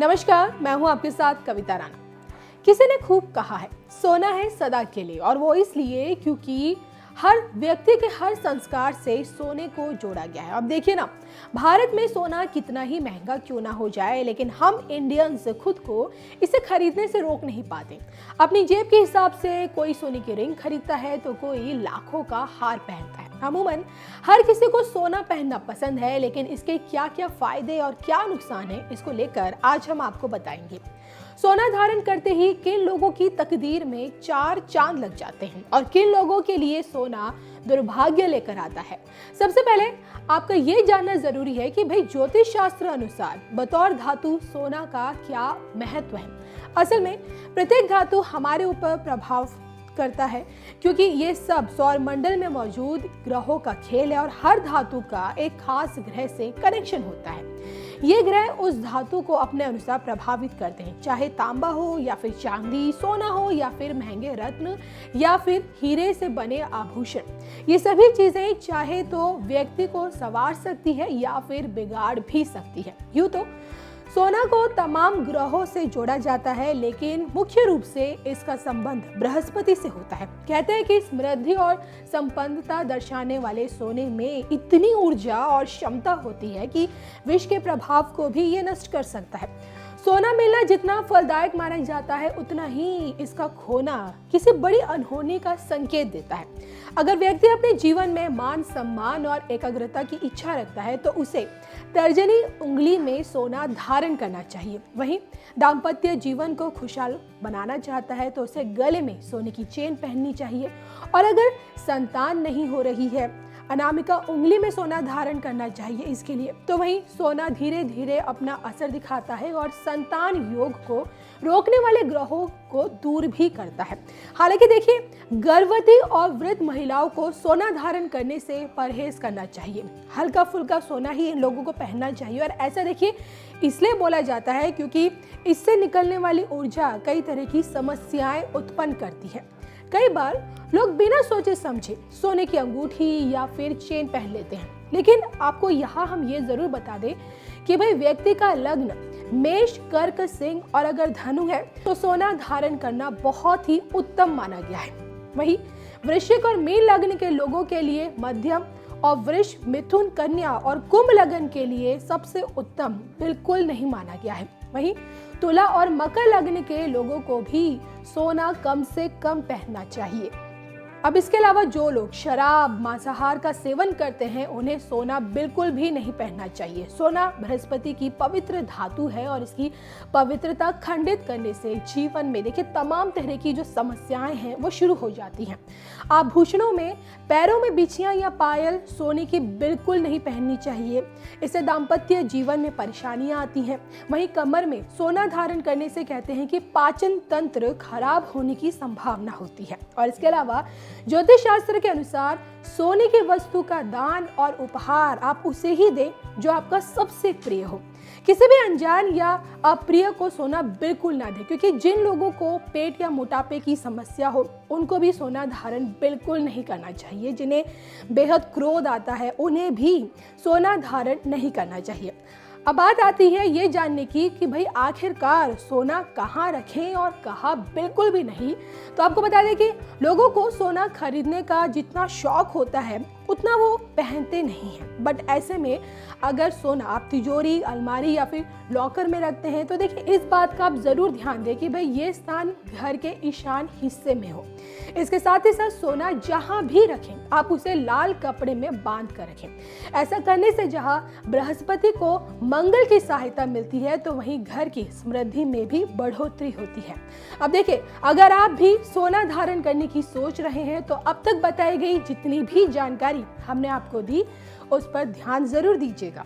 नमस्कार, मैं हूं आपके साथ कविता राणा। किसी ने खूब कहा है, सोना है सदा के लिए, और वो इसलिए क्योंकि हर व्यक्ति के हर संस्कार से सोने को जोड़ा गया है। अब देखिए ना, भारत में सोना कितना ही महंगा क्यों ना हो जाए, लेकिन हम इंडियंस खुद को इसे खरीदने से रोक नहीं पाते। अपनी जेब के हिसाब से कोई सोने की रिंग खरीदता है तो कोई लाखों का हार पहनता है। अमूमन हर किसी को सोना पहनना पसंद है, लेकिन इसके क्या क्या फायदे और क्या नुकसान है, इसको लेकर आज हम आपको बताएंगे। सोना धारण करते ही किन लोगों की तकदीर में 4 चांद लग जाते हैं और किन लोगों के लिए सोना दुर्भाग्य लेकर आता है। सबसे पहले आपका ये जानना जरूरी है कि भाई ज्योतिष शास्त्र अनुसार बतौर धातु सोना का क्या महत्व है। असल में प्रत्येक धातु हमारे ऊपर प्रभाव करता है, क्योंकि ये सब सौर मंडल में मौजूद ग्रहों का खेल है और हर धातु का एक खास ग्रह से कनेक्शन होता है। ये ग्रह उस धातु को अपने अनुसार प्रभावित करते हैं, चाहे तांबा हो या फिर चांदी, सोना हो या फिर महंगे रत्न या फिर हीरे से बने आभूषण। ये सभी चीजें चाहे तो व्यक्ति को संवार सकती है या फिर बिगाड़ भी सकती है। यूं तो सोना को तमाम ग्रहों से जोड़ा जाता है, लेकिन मुख्य रूप से इसका संबंध बृहस्पति से होता है। कहते हैं कि समृद्धि और संपन्नता दर्शाने वाले सोने में इतनी ऊर्जा और क्षमता होती है कि विष के प्रभाव को भी ये नष्ट कर सकता है। सोना मिलना जितना फलदायक माना जाता है, उतना ही इसका खोना किसी बड़ी अनहोनी का संकेत देता है। अगर व्यक्ति अपने जीवन में मान सम्मान और एकाग्रता की इच्छा रखता है तो उसे तर्जनी उंगली में सोना धारण करना चाहिए। वहीं दाम्पत्य जीवन को खुशहाल बनाना चाहता है तो उसे गले में सोने की चेन पहननी चाहिए। और अगर संतान नहीं हो रही है, अनामिका उंगली में सोना धारण करना चाहिए इसके लिए। तो वहीं सोना धीरे धीरे अपना असर दिखाता है और संतान योग को रोकने वाले ग्रहों को दूर भी करता है। हालांकि देखिए, गर्भवती और वृद्ध महिलाओं को सोना धारण करने से परहेज करना चाहिए। हल्का फुल्का सोना ही इन लोगों को पहनना चाहिए। और ऐसा देखिए इसलिए बोला जाता है क्योंकि इससे निकलने वाली ऊर्जा कई तरह की समस्याएं उत्पन्न करती है। कई बार लोग बिना सोचे समझे सोने की अंगूठी या फिर चेन पहन लेते हैं, लेकिन आपको यहाँ हम ये जरूर बता दें कि भाई व्यक्ति का लग्न मेष, कर्क, सिंह और अगर धनु है तो सोना धारण करना बहुत ही उत्तम माना गया है। वहीं वृश्चिक और मीन लग्न के लोगों के लिए मध्यम और वृष, मिथुन, कन्या और कुंभ लग्न के लिए सबसे उत्तम बिल्कुल नहीं माना गया है। वहीं तुला और मकर लग्न के लोगों को भी सोना कम से कम पहनना चाहिए। अब इसके अलावा जो लोग शराब, मांसाहार का सेवन करते हैं, उन्हें सोना बिल्कुल भी नहीं पहनना चाहिए। सोना बृहस्पति की पवित्र धातु है और इसकी पवित्रता खंडित करने से जीवन में देखिए तमाम तरह की जो समस्याएं हैं वो शुरू हो जाती हैं। आभूषणों में पैरों में बिछियां या पायल सोने की बिल्कुल नहीं पहननी चाहिए, इससे दाम्पत्य जीवन में परेशानियां आती हैं। वहीं कमर में सोना धारण करने से कहते हैं कि पाचन तंत्र खराब होने की संभावना होती है। और इसके अलावा ज्योतिष शास्त्र के अनुसार सोने की वस्तु का दान और उपहार आप उसे ही दें जो आपका सबसे प्रिय हो। किसी भी अनजान या अप्रिय को सोना बिल्कुल ना दें, क्योंकि जिन लोगों को पेट या मोटापे की समस्या हो उनको भी सोना धारण बिल्कुल नहीं करना चाहिए। जिन्हें बेहद क्रोध आता है उन्हें भी सोना धारण नहीं करना चाहिए। अब बात आती है ये जानने की कि भाई आखिरकार सोना कहाँ रखें और कहाँ बिल्कुल भी नहीं। तो आपको बता दें कि लोगों को सोना खरीदने का जितना शौक होता है उतना वो पहनते नहीं हैं। बट ऐसे में अगर सोना आप तिजोरी, अलमारी या फिर लॉकर में रखते हैं तो देखिए इस बात का आप जरूर ध्यान दें कि भाई ये स्थान घर के ईशान हिस्से में हो। इसके साथ ही साथ सोना जहां भी रखें आप उसे लाल कपड़े में बांध कर रखें। ऐसा करने से जहां बृहस्पति को मंगल की सहायता मिलती है तो वहीं घर की समृद्धि में भी बढ़ोतरी होती है। अब देखिए, अगर आप भी सोना धारण करने की सोच रहे हैं तो अब तक बताई गई जितनी भी जानकारी हमने आपको दी उस पर ध्यान जरूर दीजिएगा।